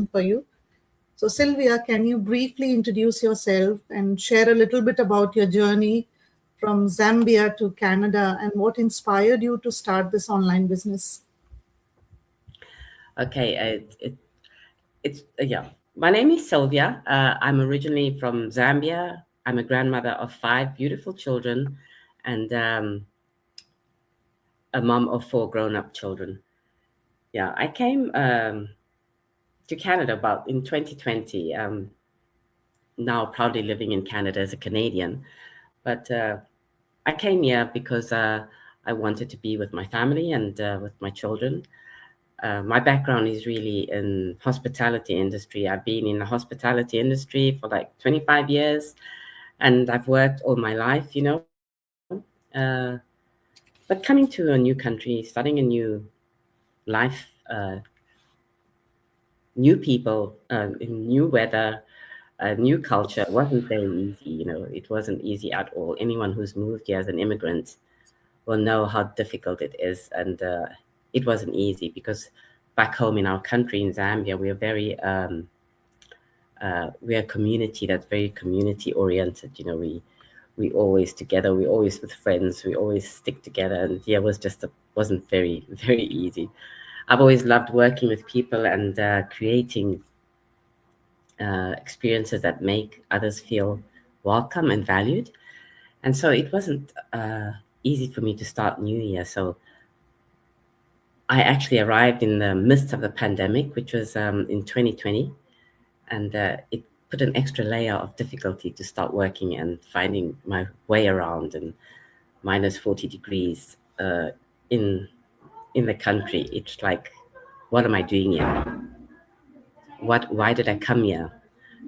for you. So, Sylvia, can you briefly introduce yourself and share a little bit about your journey from Zambia to Canada and what inspired you to start this online business? Okay, it's yeah. My name is Sylvia. I'm originally from Zambia. I'm a grandmother of 5 beautiful children, and a mom of 4 grown-up children. Yeah, I came to Canada about in 2020. Now proudly living in Canada as a Canadian, but I came here because I wanted to be with my family and with my children. My background is really in hospitality industry. I've been in the hospitality industry for like 25 years, and I've worked all my life, Uh, but coming to a new country, starting a new life, new people, in new weather, new culture, wasn't very easy. It wasn't easy at all. Anyone who's moved here as an immigrant will know how difficult it is, and it wasn't easy because back home in our country in Zambia, we're a community that's very community oriented. We always together, we always with friends, we always stick together, and yeah, wasn't very very easy. I've always loved working with people and creating experiences that make others feel welcome and valued. And so it wasn't easy for me to start New Year. So I actually arrived in the midst of the pandemic, which was in 2020, and it put an extra layer of difficulty to start working and finding my way around in minus 40 degrees in the country. It's like, what am I doing here? Why did I come here?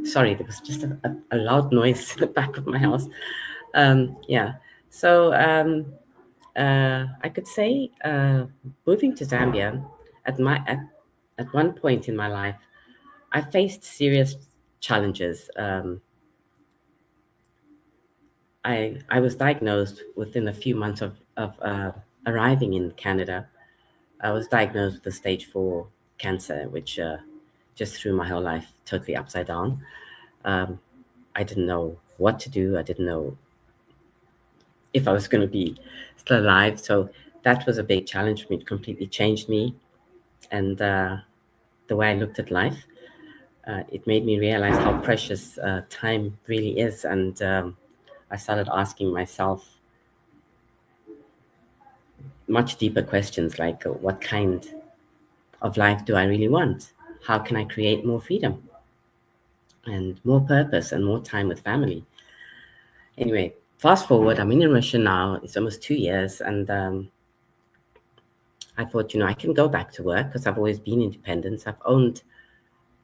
Sorry, there was just a loud noise in the back of my house. Yeah, so I could say moving to Zambia at one point in my life, I faced serious challenges. I was diagnosed within a few months of arriving in Canada. I was diagnosed with a stage 4 cancer, which just threw my whole life totally upside down. Um, I didn't know what to do. I didn't know if I was going to be still alive. So that was a big challenge for me. It completely changed me and the way I looked at life. It made me realize how precious time really is. And I started asking myself much deeper questions like what kind of life do I really want? How can I create more freedom and more purpose and more time with family? Anyway, fast forward, I'm in Russia now. It's almost 2 years. And I thought, I can go back to work because I've always been independent. I've owned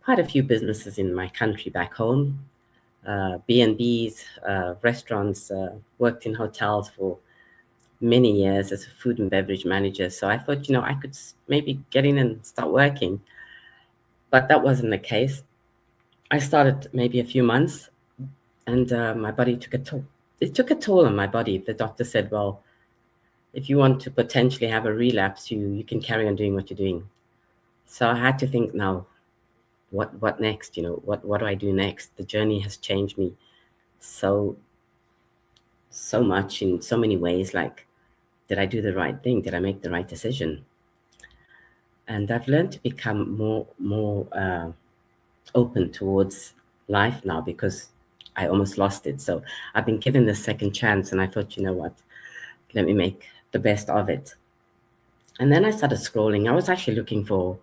quite a few businesses in my country back home, B&Bs, restaurants, worked in hotels for many years as a food and beverage manager. So I thought, I could maybe get in and start working. But that wasn't the case. I started maybe a few months and my body took a toll. It took a toll on my body. The doctor said, well, if you want to potentially have a relapse, you can carry on doing what you're doing. So I had to think now, what next? What do I do next? The journey has changed me so much in so many ways. Like, did I do the right thing? Did I make the right decision? And I've learned to become more open towards life now because I almost lost it. So I've been given the second chance, and I thought, what? Let me make the best of it. And then I started scrolling. I was actually looking for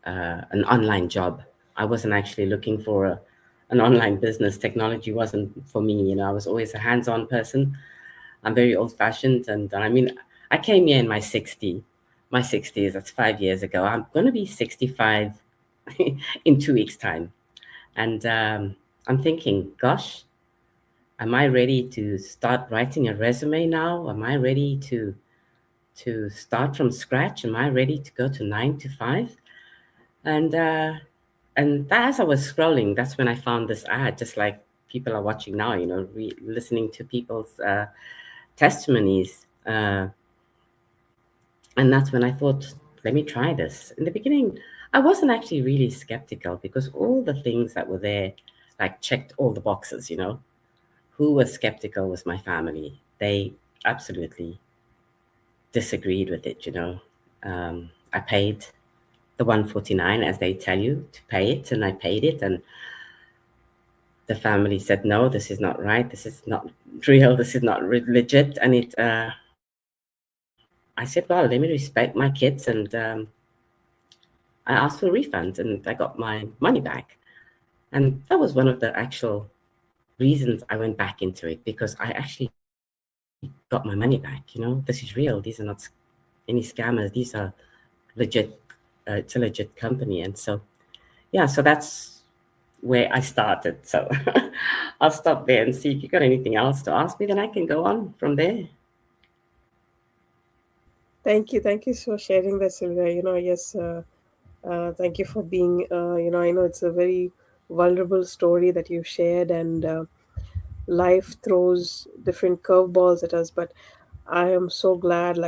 an online job. I wasn't actually looking for an online business. Technology wasn't for me. I was always a hands-on person. I'm very old-fashioned, and I mean, I came here in my 60s. That's 5 years ago. I'm going to be 65 in 2 weeks' time, and I'm thinking, gosh, am I ready to start writing a resume now? Am I ready to start from scratch? Am I ready to go to 9 to 5? And as I was scrolling, that's when I found this ad, just like people are watching now, listening to people's testimonies. And that's when I thought, let me try this. In the beginning, I wasn't actually really skeptical because all the things that were there, like, checked all the boxes, you know. Who was skeptical was my family. They absolutely disagreed with it, you know. I paid the 149 as they tell you to pay it, and I paid it, and the family said, no, this is not right, this is not real, this is not legit. And I said, well, let me respect my kids, and I asked for a refund, and I got my money back. And that was one of the actual reasons I went back into it, because I actually got my money back. You know, this is real. These are not any scammers. These are legit. It's a legit company. And so, yeah, so that's where I started. So I'll stop there and see if you got anything else to ask me, then I can go on from there. Thank you for sharing that, Sylvia. Yes, thank you for being. I know it's a very vulnerable story that you've shared, and life throws different curveballs at us. But I am so glad, like